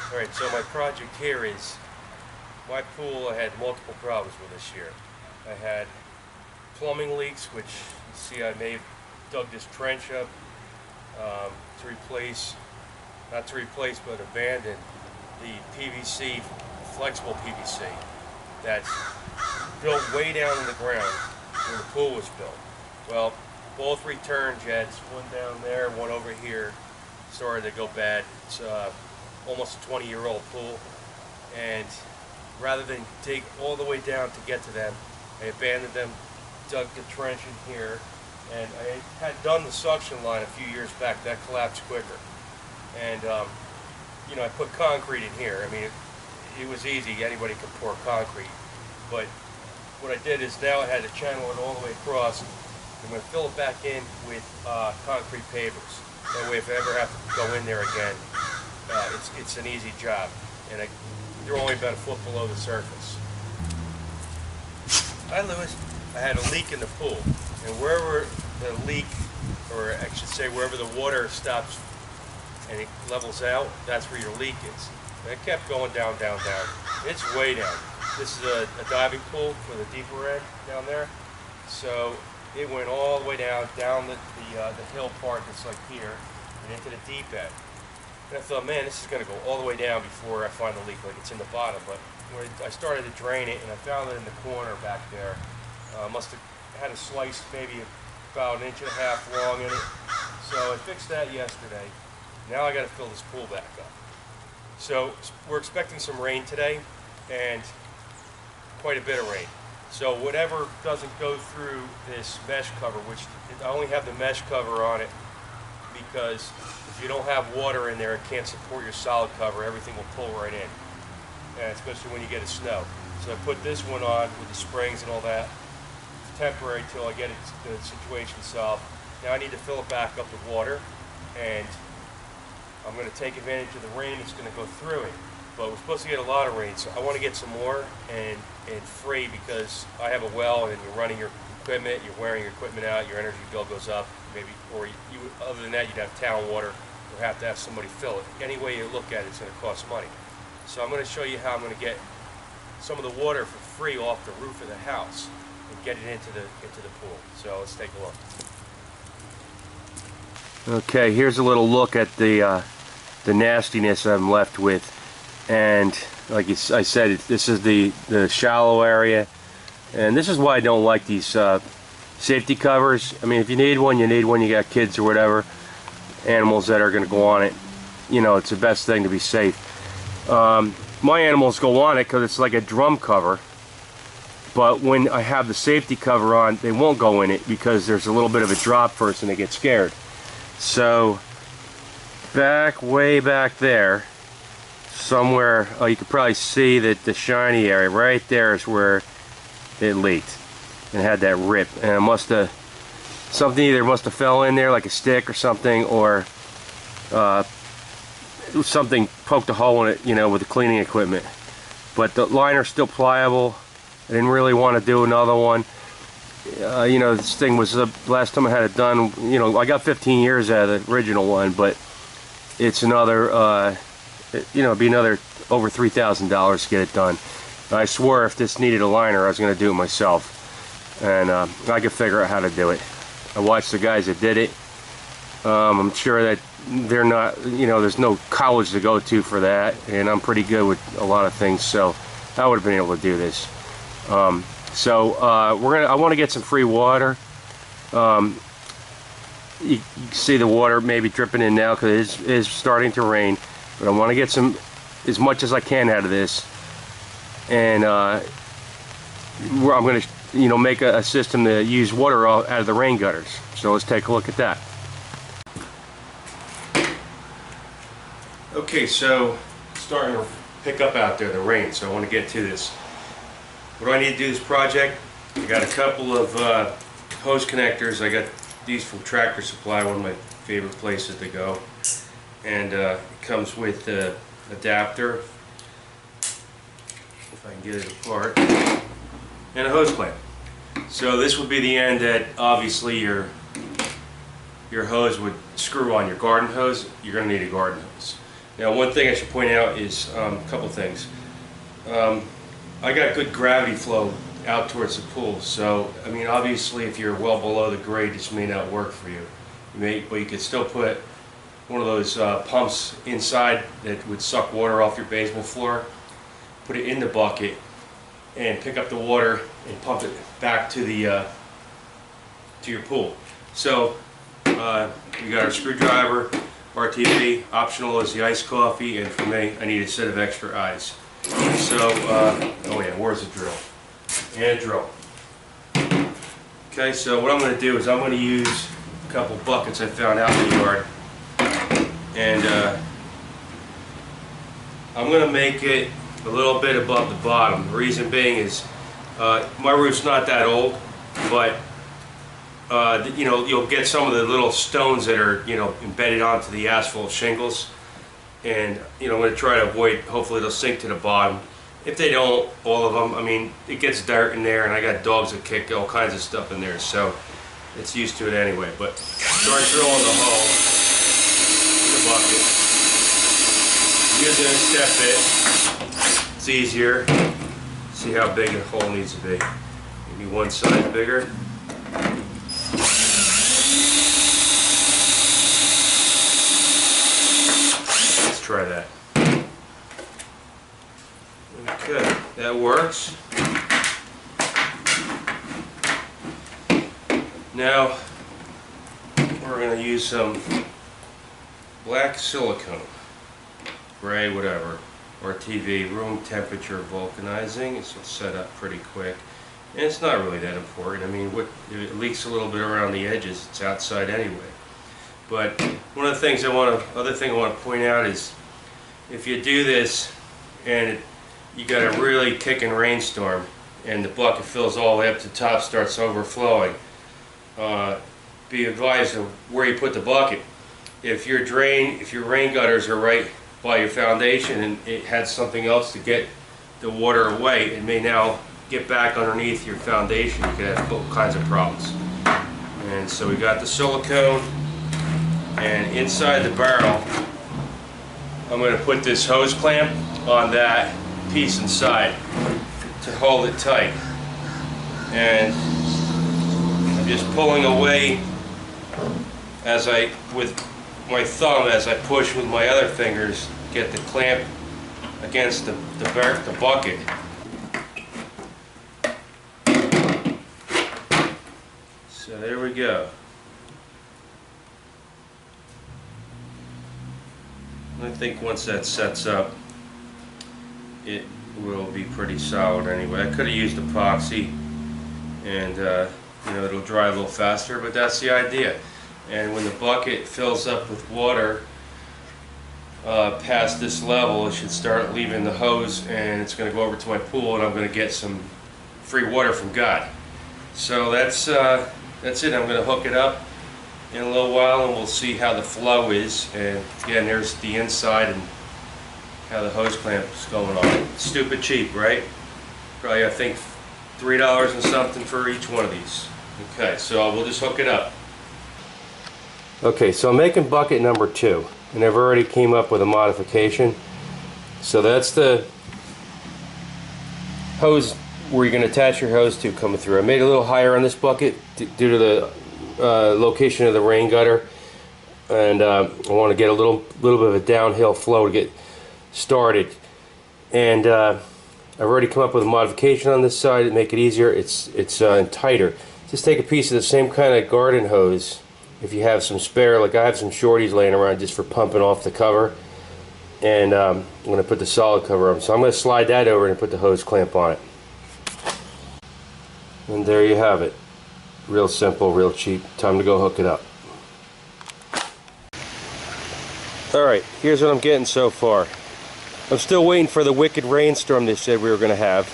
Alright, so my project here is my pool. I had multiple problems with this year. I had plumbing leaks, which you see I may have dug this trench up to replace, not to replace, but abandon the PVC, flexible PVC that's built way down in the ground where the pool was built. Well, both return jets, one down there, one over here, started to go bad. It's almost a 20-year-old pool, and rather than dig all the way down to get to them, I abandoned them, dug the trench in here, and I had done the suction line a few years back. That collapsed quicker, and you know, I put concrete in here. I mean, it was easy, anybody could pour concrete, but what I did is now I had to channel it all the way across. I'm going to fill it back in with concrete pavers. That way if I ever have to go in there again, it's an easy job, and they're only about a foot below the surface. Hi Lewis. I had a leak in the pool, and wherever the leak, or I should say wherever the water stops and it levels out, that's where your leak is. And it kept going down, down, down. It's way down. This is a diving pool for the deeper end down there. So it went all the way down the hill part that's like here, and into the deep end. And I thought, man, this is going to go all the way down before I find the leak, like it's in the bottom. But when I started to drain it, and I found it in the corner back there. Must have had a slice maybe about 1.5 inches long in it. So I fixed that yesterday. Now I got to fill this pool back up. So we're expecting some rain today, and quite a bit of rain. So whatever doesn't go through this mesh cover, which I only have the mesh cover on it because if you don't have water in there, it can't support your solid cover. Everything will pull right in, and especially when you get a snow. So I put this one on with the springs and all that. It's temporary till I get the situation solved. Now I need to fill it back up with water, and I'm going to take advantage of the rain that's going to go through it. But we're supposed to get a lot of rain, so I want to get some more and free, because I have a well and you're running your equipment, you're wearing your equipment out, your energy bill goes up, maybe, or other than that, you'd have town water or have to have somebody fill it. Any way you look at it, it's going to cost money. So I'm going to show you how I'm going to get some of the water for free off the roof of the house and get it into the pool. So let's take a look. Okay, here's a little look at the nastiness I'm left with. And like I said, this is the shallow area, and this is why I don't like these safety covers. I mean, if you need one, you need one. You got kids or whatever, animals that are going to go on it. You know, it's the best thing to be safe. My animals go on it because it's like a drum cover, but when I have the safety cover on, they won't go in it because there's a little bit of a drop first and they get scared. So way back there somewhere, you can probably see that the shiny area right there is where it leaked and had that rip, and it must have fell in there like a stick or something, or something poked a hole in it, you know, with the cleaning equipment. But the liner's still pliable. I didn't really want to do another one. You know, this thing was last time I had it done, you know, I got 15 years out of the original one, but it's another you know, it'd be another over $3,000 to get it done. I swore if this needed a liner, I was going to do it myself, and I could figure out how to do it. I watched the guys that did it. I'm sure that they're not, you know, there's no college to go to for that, and I'm pretty good with a lot of things, so I would have been able to do this. I want to get some free water. You can see the water maybe dripping in now because it is starting to rain. But I want to get as much as I can out of this, and I'm going to, you know, make a system to use water out of the rain gutters. So let's take a look at that. Okay, so it's starting to pick up out there, the rain. So I want to get to this. What do I need to do this project? I got a couple of hose connectors. I got these from Tractor Supply, one of my favorite places to go. And it comes with the adapter, if I can get it apart, and a hose clamp. So this would be the end that obviously your hose would screw on. Your garden hose, you're going to need a garden hose. Now, one thing I should point out is a couple things. I got good gravity flow out towards the pool, so I mean, obviously, if you're well below the grade, this may not work for you. But you could still put one of those pumps inside that would suck water off your basement floor. Put it in the bucket and pick up the water and pump it back to the to your pool. So we got our screwdriver, RTV. Optional is the iced coffee, and for me, I need a set of extra eyes. So, oh yeah, where's the drill? And a drill. Okay, so what I'm going to do is I'm going to use a couple buckets I found out in the yard, and I'm going to make it a little bit above the bottom. The reason being is my roof's not that old, but you know, you'll get some of the little stones that are, you know, embedded onto the asphalt shingles, and you know, I'm going to try to avoid. Hopefully they'll sink to the bottom. If they don't, all of them, I mean, it gets dirt in there, and I got dogs that kick all kinds of stuff in there, so it's used to it anyway. But start drilling the hole in the bucket. Using a step bit, it's easier. See how big the hole needs to be. Maybe one size bigger. Let's try that. Okay, that works. Now we're going to use some black silicone, gray, whatever, RTV, room temperature vulcanizing. It's set up pretty quick, and it's not really that important. I mean, it leaks a little bit around the edges. It's outside anyway. But one of the things other thing I want to point out is, if you do this and you got a really kicking rainstorm and the bucket fills all the way up to the top, starts overflowing, be advised of where you put the bucket. If your rain gutters are right by your foundation and it had something else to get the water away, it may now get back underneath your foundation. You could have all kinds of problems. And so we got the silicone, and inside the barrel I'm going to put this hose clamp on that piece inside to hold it tight, and I'm just pulling away with my thumb as I push with my other fingers, get the clamp against the bucket. So there we go. I think once that sets up, it will be pretty solid anyway. I could have used epoxy, and you know, it'll dry a little faster, but that's the idea. And when the bucket fills up with water past this level, it should start leaving the hose, and it's going to go over to my pool, and I'm going to get some free water from God. So that's it. I'm going to hook it up in a little while, and we'll see how the flow is. And again, there's the inside and how the hose clamp is going on. Stupid cheap, right? Probably, I think, $3 and something for each one of these. Okay, so we'll just hook it up. Okay, so I'm making bucket number 2, and I've already came up with a modification. So that's the hose where you're going to attach your hose to coming through. I made it a little higher on this bucket due to the location of the rain gutter, and I want to get a little bit of a downhill flow to get started. And I've already come up with a modification on this side to make it easier. It's tighter. Just take a piece of the same kind of garden hose, if you have some spare, like I have some shorties laying around just for pumping off the cover, and I'm going to put the solid cover on. So I'm going to slide that over and put the hose clamp on it. And there you have it. Real simple, real cheap. Time to go hook it up. Alright, here's what I'm getting so far. I'm still waiting for the wicked rainstorm they said we were going to have.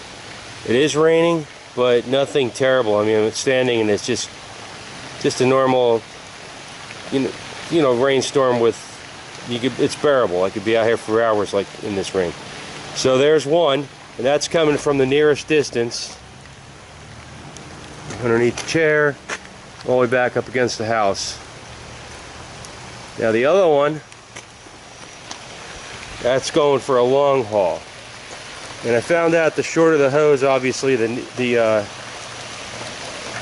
It is raining, but nothing terrible. I mean, I'm standing and it's just a normal, you know, rainstorm with, it's bearable. I could be out here for hours like in this rain. So there's one, and that's coming from the nearest distance, underneath the chair, all the way back up against the house. Now the other one That's going for a long haul. And I found out the shorter the hose, obviously, the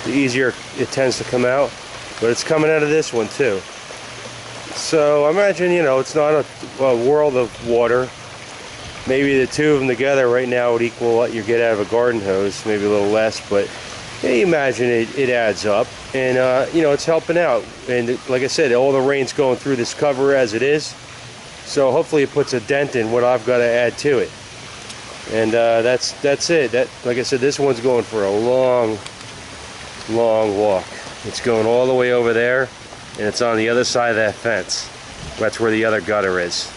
easier it tends to come out. But it's coming out of this one too. So I imagine, you know, it's not a world of water. Maybe the two of them together right now would equal what you get out of a garden hose, maybe a little less, but yeah, you imagine it adds up. And you know, it's helping out. And like I said, all the rain's going through this cover as it is. So hopefully it puts a dent in what I've got to add to it. And that's it. Like I said, this one's going for a long walk. It's going all the way over there, and it's on the other side of that fence. That's where the other gutter is.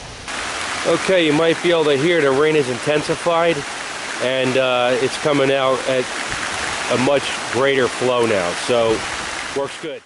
Okay, you might be able to hear the rain is intensified, and it's coming out at a much greater flow now. So, works good.